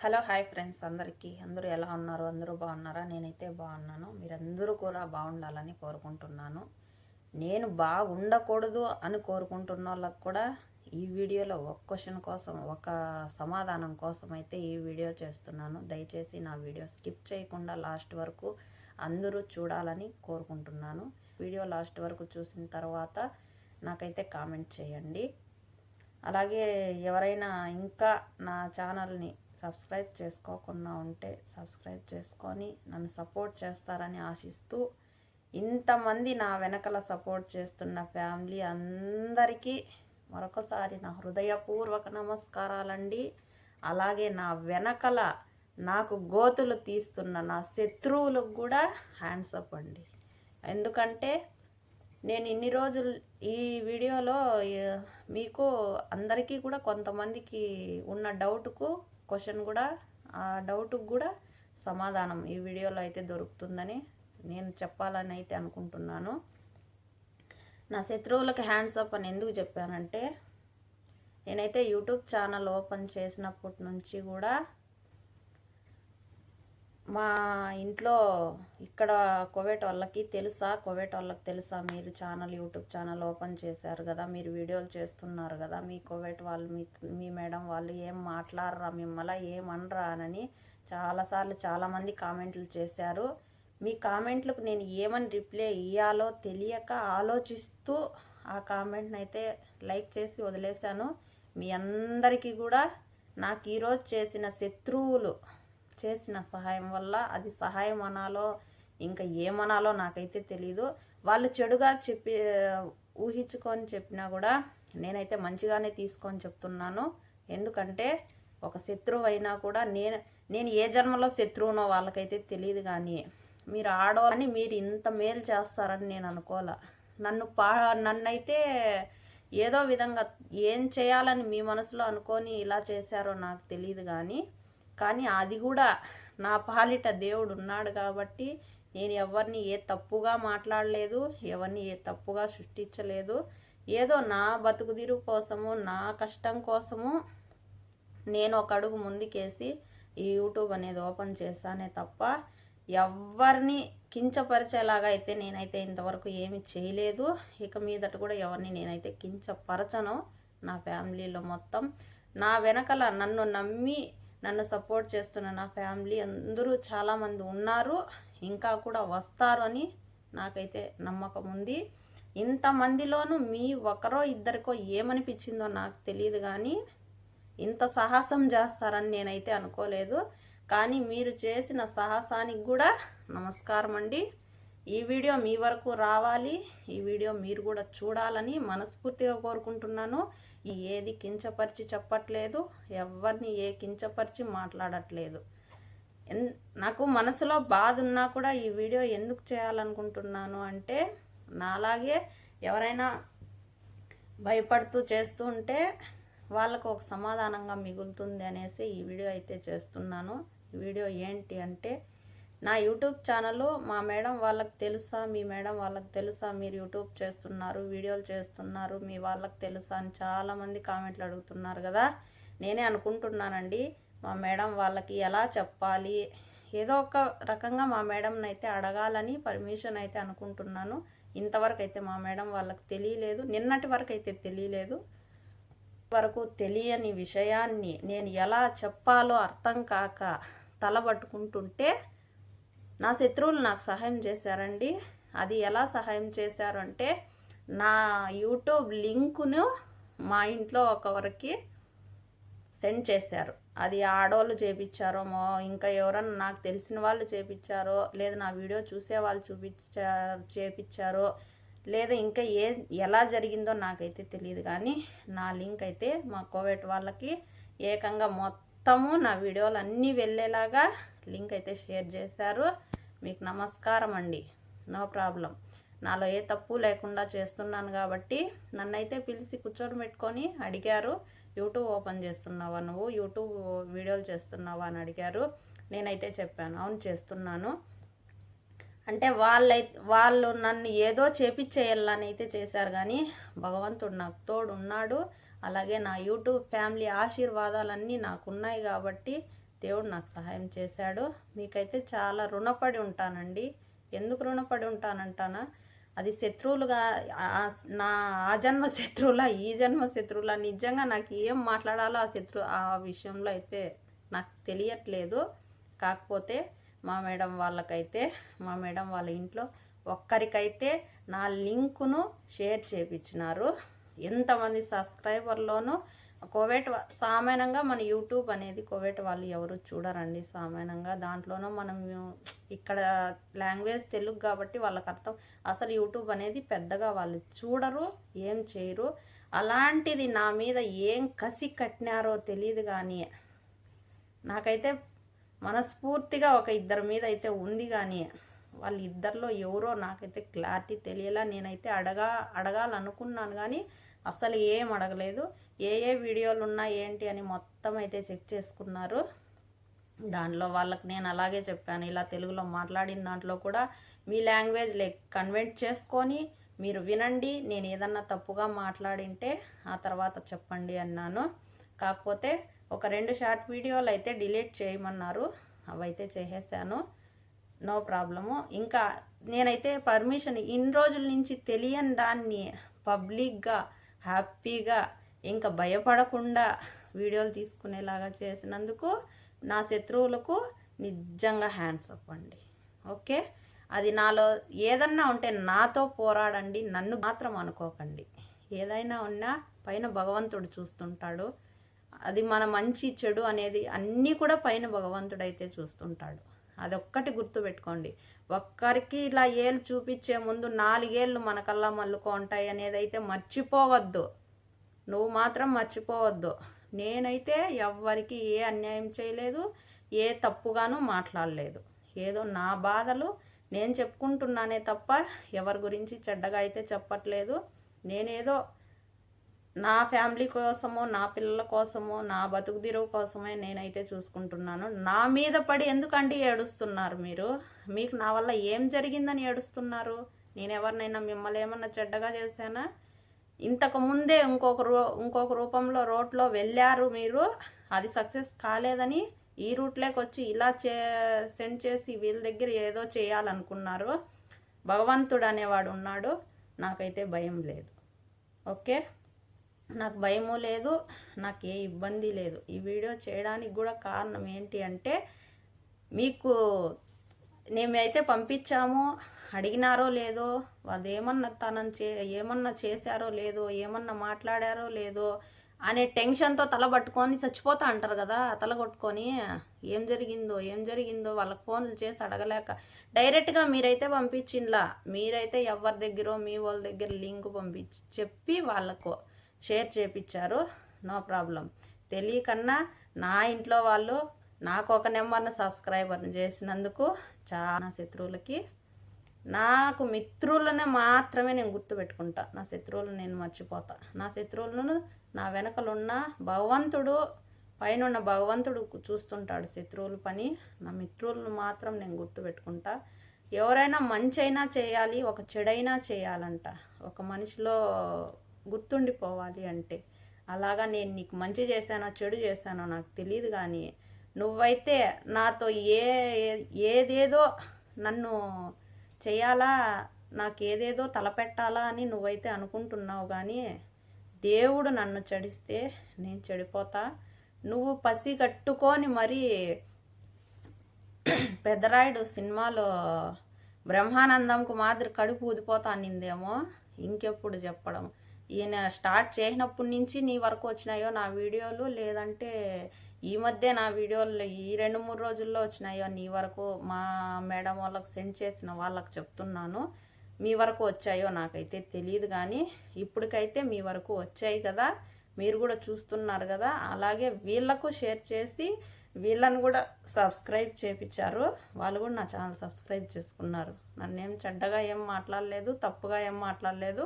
Hello hi friends అందరూ ఎలా ఉన్నారు? అందరూ బాగున్నారా? నేనైతే బాగున్నాను. మీరందరూ కూడా బాగుండాలని కోరుకుంటున్నాను. నేను బాగుండకూడదు అని కోరుకుంటున్న వాళ్ళకు కూడా ఈ వీడియోలో ఒక క్వశ్చన్ కోసం, ఒక సమాధానం కోసం అయితే ఈ వీడియో చేస్తున్నాను. దయచేసి నా వీడియో స్కిప్ చేయకుండా లాస్ట్ వరకు అందరూ చూడాలని కోరుకుంటున్నాను. వీడియో లాస్ట్ వరకు చూసిన తర్వాత నాకైతే కామెంట్ చేయండి. అలాగే ఎవరైనా ఇంకా నా ఛానల్ని సబ్స్క్రైబ్ చేసుకోకుండా ఉంటే సబ్స్క్రైబ్ చేసుకొని నన్ను సపోర్ట్ చేస్తారని ఆశిస్తూ, ఇంతమంది నా వెనకల సపోర్ట్ చేస్తున్న ఫ్యామిలీ అందరికీ మరొకసారి నా హృదయపూర్వక నమస్కారాలండి. అలాగే నా వెనకల నాకు గోతులు తీస్తున్న నా శత్రువులకు కూడా హ్యాండ్స్ అప్ అండి. ఎందుకంటే నేను ఇన్ని రోజులు ఈ వీడియోలో మీకు అందరికీ కూడా కొంతమందికి ఉన్న డౌట్కు క్వశ్చన్ కూడా, ఆ డౌట్కు కూడా సమాధానం ఈ వీడియోలో అయితే దొరుకుతుందని నేను చెప్పాలని అయితే అనుకుంటున్నాను. నా శత్రువులకి హ్యాండ్స్ అప్ అని ఎందుకు చెప్పానంటే, నేనైతే యూట్యూబ్ ఛానల్ ఓపెన్ చేసినప్పటి నుంచి కూడా మా ఇంట్లో ఇక్కడ కోవేట్ వాళ్ళకి తెలుసా మీరు యూట్యూబ్ ఛానల్ ఓపెన్ చేశారు కదా, మీరు వీడియోలు చేస్తున్నారు కదా, మీ కోవేట్ వాళ్ళు మీ మేడం వాళ్ళు ఏం మాట్లాడరా, మిమ్మల్ని ఏమనరా అని చాలాసార్లు చాలామంది కామెంట్లు చేశారు. మీ కామెంట్లకు నేను ఏమని రిప్లై ఇవ్వాలో తెలియక ఆలోచిస్తూ ఆ కామెంట్ని అయితే లైక్ చేసి వదిలేశాను. మీ అందరికీ కూడా నాకు ఈరోజు చేసిన శత్రువులు చేసిన సహాయం వల్ల, అది సహాయం అనాలో ఇంకా ఏమనాలో నాకైతే తెలీదు. వాళ్ళు చెడుగా ఊహించుకొని చెప్పినా కూడా నేనైతే మంచిగానే తీసుకొని చెప్తున్నాను. ఎందుకంటే ఒక శత్రువు అయినా కూడా నేను ఏ జన్మలో శత్రువునో వాళ్ళకైతే తెలియదు. కానీ మీరు ఆడవాళ్ళని మీరు ఇంత మేలు చేస్తారని నేను అనుకోలే. నన్నైతే ఏదో విధంగా ఏం చేయాలని మీ మనసులో అనుకొని ఇలా చేశారో నాకు తెలియదు. కానీ అది కూడా నా పాలిట దేవుడు ఉన్నాడు కాబట్టి నేను ఎవరిని ఏ తప్పుగా మాట్లాడలేదు, ఎవరిని ఏ తప్పుగా సృష్టించలేదు. ఏదో నా బతుకుదిరు కోసము, నా కష్టం కోసము నేను ఒక అడుగు ముందుకేసి ఈ యూట్యూబ్ అనేది ఓపెన్ చేశానే తప్ప ఎవరిని కించపరిచేలాగా అయితే నేనైతే ఇంతవరకు ఏమి చేయలేదు. ఇక మీదట కూడా ఎవరిని నేనైతే కించపరచను. నా ఫ్యామిలీలో మొత్తం నా వెనకల నన్ను నమ్మి నన్ను సపోర్ట్ చేస్తున్న నా ఫ్యామిలీ అందరూ చాలామంది ఉన్నారు, ఇంకా కూడా వస్తారు అని నాకైతే నమ్మకం ఉంది. ఇంతమందిలోనూ మీ ఒకరో ఇద్దరికో ఏమనిపించిందో నాకు తెలియదు, కానీ ఇంత సాహసం చేస్తారని నేనైతే అనుకోలేదు. కానీ మీరు చేసిన సాహసానికి కూడా నమస్కారం అండి. ఈ వీడియో మీ వరకు రావాలి, ఈ వీడియో మీరు కూడా చూడాలని మనస్ఫూర్తిగా కోరుకుంటున్నాను. ఏది కించపరిచి చెప్పట్లేదు, ఎవరిని ఏ కించపరిచి మాట్లాడట్లేదు. నాకు మనసులో బాధ ఉన్నా కూడా ఈ వీడియో ఎందుకు చేయాలనుకుంటున్నాను అంటే, నాలాగే ఎవరైనా భయపడుతూ చేస్తూ ఉంటే వాళ్ళకు ఒక సమాధానంగా మిగులుతుంది అనేసి ఈ వీడియో అయితే చేస్తున్నాను. ఈ వీడియో ఏంటి అంటే, నా యూట్యూబ్ ఛానల్ మా మేడం వాళ్ళకి తెలుసా, మీ మేడం వాళ్ళకి తెలుసా, మీరు యూట్యూబ్ చేస్తున్నారు, వీడియోలు చేస్తున్నారు, మీ వాళ్ళకి తెలుసా అని చాలామంది కామెంట్లు అడుగుతున్నారు కదా. నేనే అనుకుంటున్నానండి, మా మేడం వాళ్ళకి ఎలా చెప్పాలి, ఏదో ఒక రకంగా మా మేడంని అయితే అడగాలని పర్మిషన్ అయితే అనుకుంటున్నాను. ఇంతవరకు అయితే మా మేడం వాళ్ళకి తెలియలేదు, నిన్నటి వరకు అయితే తెలియలేదు. వరకు తెలియని విషయాన్ని నేను ఎలా చెప్పాలో అర్థం కాక తలబట్టుకుంటుంటే నా శత్రువులు నాకు సహాయం చేశారండి. అది ఎలా సహాయం చేశారు అంటే, నా యూట్యూబ్ లింకును మా ఇంట్లో ఒకరికి సెండ్ చేశారు. అది ఆడవాళ్ళు చేపించారో, ఇంకా ఎవరన్నా నాకు తెలిసిన వాళ్ళు చేపించారో, లేదా నా వీడియో చూసే వాళ్ళు చేపించారో, లేదా ఇంకా ఎలా జరిగిందో నాకైతే తెలియదు. కానీ నా లింక్ అయితే మా కోవేట్ వాళ్ళకి ఏకంగా మొత్తము నా వీడియోలు అన్నీ వెళ్ళేలాగా లింక్ అయితే షేర్ చేశారు. మీకు నమస్కారం అండి, నో ప్రాబ్లం. నాలో ఏ తప్పు లేకుండా చేస్తున్నాను కాబట్టి నన్నైతే పిలిచి కూర్చోబెట్టుకొని అడిగారు, యూట్యూబ్ ఓపెన్ చేస్తున్నావా, నువ్వు యూట్యూబ్ వీడియోలు చేస్తున్నావా అని అడిగారు. నేనైతే చెప్పాను, అవును చేస్తున్నాను అంటే. వాళ్ళు నన్ను ఏదో చేపిచ్చేయాలని అయితే చేశారు, కానీ భగవంతుడు నాకు తోడు ఉన్నాడు. అలాగే నా యూట్యూబ్ ఫ్యామిలీ ఆశీర్వాదాలన్నీ నాకు ఉన్నాయి కాబట్టి దేవుడు నాకు సహాయం చేశాడు. మీకైతే చాలా రుణపడి ఉంటానండి. ఎందుకు రుణపడి ఉంటానంటానా, అది శత్రువులుగా నా ఆ జన్మ శత్రువులా ఈ జన్మ శత్రువులా నిజంగా నాకు ఏం మాట్లాడాలో ఆ విషయంలో అయితే నాకు తెలియట్లేదు. కాకపోతే మా మేడం వాళ్ళ ఇంట్లో ఒక్కరికైతే నా లింకును షేర్ చేయించినారు. ఎంతమంది సబ్స్క్రైబర్లోనూ సామాన్యంగా మన యూట్యూబ్ అనేది కోవేట్ వాళ్ళు ఎవరు చూడరండి. సామాన్యంగా దాంట్లోనూ మనం ఇక్కడ లాంగ్వేజ్ తెలుగు కాబట్టి వాళ్ళకి అర్థం. అసలు యూట్యూబ్ అనేది పెద్దగా వాళ్ళు చూడరు, ఏం చేయరు. అలాంటిది నా మీద ఏం కసి కట్టినారో తెలియదు. కానీ నాకైతే మనస్ఫూర్తిగా ఒక ఇద్దరి మీద అయితే ఉంది. కానీ వాళ్ళిద్దరిలో ఎవరో నాకైతే క్లారిటీ తెలియలా. నేనైతే అడగాలనుకున్నాను కానీ అసలు ఏం అడగలేదు. ఏ వీడియోలు ఉన్నాయి ఏంటి అని మొత్తం అయితే చెక్ చేసుకున్నారు. దాంట్లో వాళ్ళకి నేను అలాగే చెప్పాను, ఇలా తెలుగులో మాట్లాడిన దాంట్లో కూడా మీ లాంగ్వేజ్ కన్వర్ట్ చేసుకొని మీరు వినండి. నేను ఏదన్నా తప్పుగా మాట్లాడింటే ఆ తర్వాత చెప్పండి అన్నాను. కాకపోతే ఒక 2 షార్ట్ వీడియోలు అయితే డిలీట్ చేయమన్నారు. అవైతే చేసేసాను, నో ప్రాబ్లము. ఇంకా నేనైతే పర్మిషన్ ఇన్ని రోజుల నుంచి తెలియని దాన్ని పబ్లిక్గా హ్యాపీగా ఇంకా భయపడకుండా వీడియోలు తీసుకునేలాగా చేసినందుకు నా శత్రువులకు నిజంగా హ్యాండ్స్ అప్ అండి. ఓకే, అది నాలో ఏదన్నా ఉంటే నాతో పోరాడండి, నన్ను మాత్రం అనుకోకండి. ఏదైనా ఉన్నా పైన భగవంతుడు చూస్తుంటాడు. అది మన మంచి చెడు అనేది అన్నీ కూడా పైన భగవంతుడైతే చూస్తుంటాడు. అదొక్కటి గుర్తుపెట్టుకోండి. ఒక్కరికి ఇలా ఏళ్ళు చూపించే ముందు 4 ఏళ్ళు మనకల్లా మల్లుకో ఉంటాయి అనేది అయితే మర్చిపోవద్దు. నువ్వు మాత్రం మర్చిపోవద్దు. నేనైతే ఎవ్వరికి ఏ అన్యాయం చేయలేదు, ఏ తప్పుగాను మాట్లాడలేదు. ఏదో నా బాధలు నేను చెప్పుకుంటున్నానే తప్ప ఎవరి గురించి చెడ్డగా అయితే చెప్పట్లేదు. నేనేదో నా ఫ్యామిలీ కోసము, నా పిల్లల కోసము, నా బతుకు తెరువు కోసమే నేనైతే చూసుకుంటున్నాను. నా మీద పడి ఎందుకంటే ఏడుస్తున్నారు మీరు? మీకు నా వల్ల ఏం జరిగిందని ఏడుస్తున్నారు? నేను ఎవరినైనా మిమ్మల్ని ఏమన్నా చెడ్డగా చేశానా? ఇంతకు ముందే ఇంకొక రూపంలో రోడ్లో వెళ్ళారు మీరు, అది సక్సెస్ కాలేదని ఈ రూట్లోకి వచ్చి ఇలా సెండ్ చేసి వీళ్ళ దగ్గర ఏదో చేయాలనుకున్నారు. భగవంతుడు అనేవాడు ఉన్నాడు. నాకైతే భయం లేదు. ఓకే, నాకు భయము లేదు, నాకు ఏ ఇబ్బంది లేదు. ఈ వీడియో చేయడానికి కూడా కారణం ఏంటి అంటే, మీకు మేమైతే పంపించాము, అడిగినారో లేదో, అదేమన్నా ఏమన్నా చేశారో లేదో, ఏమన్నా మాట్లాడారో లేదో అనే టెన్షన్తో తలబట్టుకొని చచ్చిపోతా అంటారు కదా, తల కొట్టుకొని ఏం జరిగిందో వాళ్ళకి ఫోన్లు చేసి అడగలేక డైరెక్ట్గా మీరైతే పంపించిండ్లా. మీరైతే ఎవరి దగ్గర మీ వాళ్ళ దగ్గర లింక్ పంపించి చెప్పి వాళ్ళకు షేర్ చేయించారు. No problem. తెలియకన్నా నా ఇంట్లో వాళ్ళు నాకు ఒక నెంబర్ను సబ్స్క్రైబర్ని చేసినందుకు చాలా శత్రువులకి, నాకు మిత్రులనే మాత్రమే నేను గుర్తుపెట్టుకుంటా. నా శత్రువులను నేను మర్చిపోతా. నా శత్రువులను నా వెనకలున్న భగవంతుడు, పైన భగవంతుడు చూస్తుంటాడు శత్రువుల పని. నా మిత్రులను మాత్రం నేను గుర్తుపెట్టుకుంటా. ఎవరైనా మంచి అయినా చేయాలి, ఒక చెడైనా చేయాలంట. ఒక మనిషిలో గుర్తుండిపోవాలి అంటే, అలాగా నేను నీకు మంచి చేశానో చెడు చేశానో నాకు తెలియదు. కానీ నువ్వైతే నాతో ఏదేదో నన్ను చేయాలా, నాకు ఏదేదో తలపెట్టాలా అని నువ్వైతే అనుకుంటున్నావు. కానీ దేవుడు నన్ను చెడిస్తే నేను చెడిపోతా. నువ్వు పసిగట్టుకొని మరీ పెద్దరాయుడు సినిమాలో బ్రహ్మానందంకు మాదిరి కడుపు ఊదిపోతా అనిందేమో, ఇంకెప్పుడు చెప్పడం. ఈయన స్టార్ట్ చేసినప్పటి నుంచి నీ వరకు వచ్చినాయో నా వీడియోలు, లేదంటే ఈ మధ్య నా వీడియోలు ఈ 2-3 రోజుల్లో వచ్చినాయో నీ వరకు, మా మేడం వాళ్ళకి సెండ్ చేసిన వాళ్ళకి చెప్తున్నాను, మీ వరకు వచ్చాయో నాకైతే తెలియదు. కానీ ఇప్పటికైతే మీ వరకు వచ్చాయి కదా, మీరు కూడా చూస్తున్నారు కదా. అలాగే వీళ్ళకు షేర్ చేసి వీళ్ళని కూడా సబ్స్క్రైబ్ చేయించారు. వాళ్ళు కూడా నా ఛానల్ సబ్స్క్రైబ్ చేసుకున్నారు. నన్నేం చెడ్డగా ఏం మాట్లాడలేదు, తప్పుగా ఏం మాట్లాడలేదు.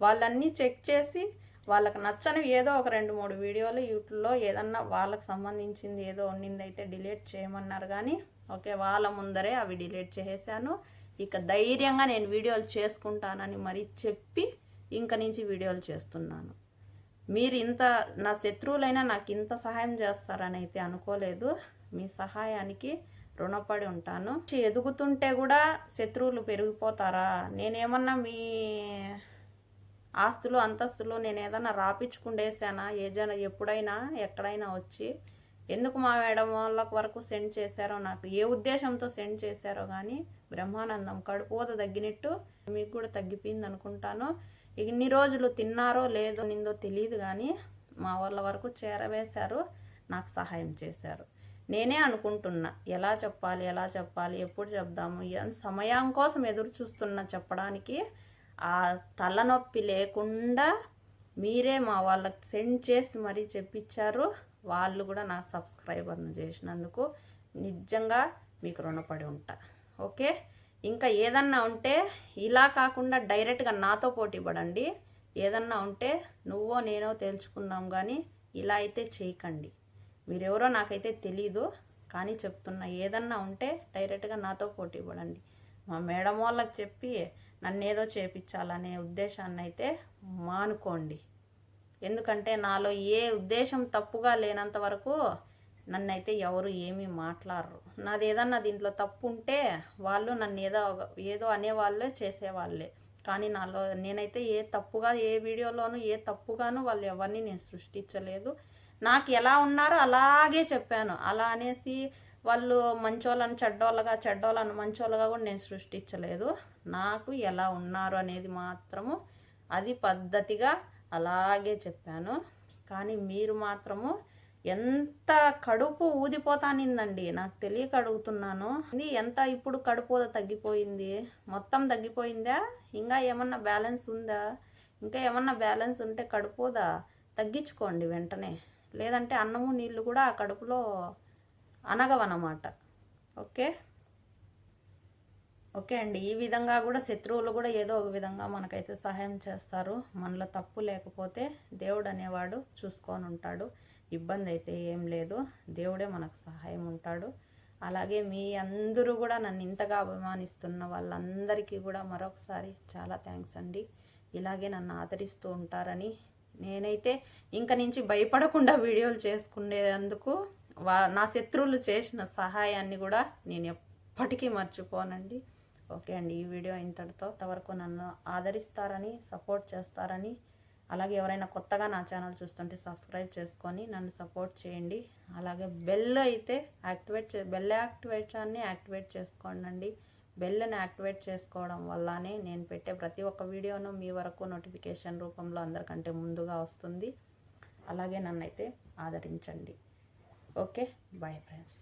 వాళ్ళన్నీ చెక్ చేసి వాళ్ళకి నచ్చనివి ఏదో ఒక 2-3 వీడియోలు యూట్యూబ్లో ఏదన్నా వాళ్ళకి సంబంధించింది ఏదో ఉండిందైతే డిలీట్ చేయమన్నారు. కానీ ఓకే, వాళ్ళ ముందరే అవి డిలీట్ చేసేసాను. ఇక ధైర్యంగా నేను వీడియోలు చేసుకుంటానని మరీ చెప్పి ఇంక నుంచి వీడియోలు చేస్తున్నాను. మీరు ఇంత నా శత్రువులైనా నాకు ఇంత సహాయం చేస్తారని అయితే అనుకోలేదు. మీ సహాయానికి రుణపడి ఉంటాను. ఎదుగుతుంటే కూడా శత్రువులు పెరిగిపోతారా? నేనేమన్నా మీ ఆస్తులు అంతస్తులు నేను ఏదన్నా రాపించుకుండేసానా? ఎప్పుడైనా ఎక్కడైనా వచ్చి ఎందుకు మా మేడం వాళ్ళ వరకు సెండ్ చేశారో, నాకు ఏ ఉద్దేశంతో సెండ్ చేశారో కానీ బ్రహ్మానందం కడుపోత తగ్గినట్టు మీకు కూడా తగ్గిపోయింది అనుకుంటాను. ఇన్ని రోజులు తిన్నారో లేదో నిందో తెలియదు కానీ మా వాళ్ళ వరకు చేరవేశారు, నాకు సహాయం చేశారు. నేనే అనుకుంటున్నా ఎలా చెప్పాలి, ఎప్పుడు చెప్దాము, సమయం కోసం ఎదురు చూస్తున్నా చెప్పడానికి. ఆ తలనొప్పి లేకుండా మీరే మా వాళ్ళకి సెండ్ చేసి మరీ చెప్పించారు. వాళ్ళు కూడా నా సబ్స్క్రైబర్ను చేసినందుకు నిజంగా మీకు రుణపడి ఉంటా. ఓకే, ఇంకా ఏదన్నా ఉంటే ఇలా కాకుండా డైరెక్ట్గా నాతో పోటీ పడండి. ఏదన్నా ఉంటే నువ్వో నేనో తేల్చుకుందాం, కానీ ఇలా అయితే చేయకండి. మీరెవరో నాకైతే తెలీదు, కానీ చెప్తున్నా, ఏదన్నా ఉంటే డైరెక్ట్గా నాతో పోటీ పడండి. మా మేడం వాళ్ళకి చెప్పి నన్నేదో చేపించాలనే ఉద్దేశాన్ని అయితే మానుకోండి. ఎందుకంటే నాలో ఏ ఉద్దేశం తప్పుగా లేనంత వరకు నన్నైతే ఎవరు ఏమీ మాట్లాడరు. నాది ఏదన్నా దీంట్లో తప్పు ఉంటే వాళ్ళు నన్ను ఏదో అనేవాళ్ళే, చేసేవాళ్ళే. కానీ నాలో నేనైతే ఏ వీడియోలోనూ ఏ తప్పుగాను వాళ్ళు ఎవరిని నేను సృష్టించలేదు. నాకు ఎలా ఉన్నారో అలాగే చెప్పాను. అలా అనేసి వాళ్ళు మంచోళ్ళని చెడ్డోళ్ళని మంచోళ్ళగా కూడా నేను సృష్టించలేదు. నాకు ఎలా ఉన్నారు అనేది మాత్రము అది పద్ధతిగా అలాగే చెప్పాను. కానీ మీరు మాత్రము ఎంత కడుపు ఊదిపోతానిందండి, నాకు తెలియక అడుగుతున్నాను. ఇది ఎంత ఇప్పుడు కడుపు తగ్గిపోయింది, మొత్తం తగ్గిపోయిందా? ఇంకా ఏమన్నా బ్యాలెన్స్ ఉందా? ఇంకా ఏమన్నా బ్యాలెన్స్ ఉంటే కడుపుదా తగ్గించుకోండి వెంటనే, లేదంటే అన్నము నీళ్ళు కూడా ఆ కడుపులో అనగవన్నమాట. ఓకే అండి, ఈ విధంగా కూడా శత్రువులు కూడా ఏదో ఒక విధంగా మనకైతే సహాయం చేస్తారు. మనలో తప్పు లేకపోతే దేవుడు అనేవాడు చూసుకొని ఉంటాడు. ఇబ్బంది అయితే ఏం లేదు, దేవుడే మనకు సహాయం ఉంటాడు. అలాగే మీ అందరూ కూడా నన్ను ఇంతగా అభిమానిస్తున్న వాళ్ళందరికీ కూడా మరొకసారి చాలా థ్యాంక్స్ అండి. ఇలాగే నన్ను ఆదరిస్తూ ఉంటారని నేనైతే ఇంక నుంచి భయపడకుండా వీడియోలు చేసుకునేందుకు నా శత్రువులు చేసిన సహాయాన్ని కూడా నేను ఎప్పటికీ మర్చిపోనండి. ఓకే అండి, ఈ వీడియో ఇంతటితో. అంతవరకు నన్ను ఆదరిస్తారని, సపోర్ట్ చేస్తారని, అలాగే ఎవరైనా కొత్తగా నా ఛానల్ చూస్తుంటే సబ్స్క్రైబ్ చేసుకొని నన్ను సపోర్ట్ చేయండి. అలాగే బెల్ యాక్టివేషన్ని యాక్టివేట్ చేసుకోండి. బెల్ని యాక్టివేట్ చేసుకోవడం వల్లనే నేను పెట్టే ప్రతి ఒక్క వీడియోను మీ వరకు నోటిఫికేషన్ రూపంలో అందరికంటే ముందుగా వస్తుంది. అలాగే నన్నైతే ఆదరించండి. Okay, bye friends.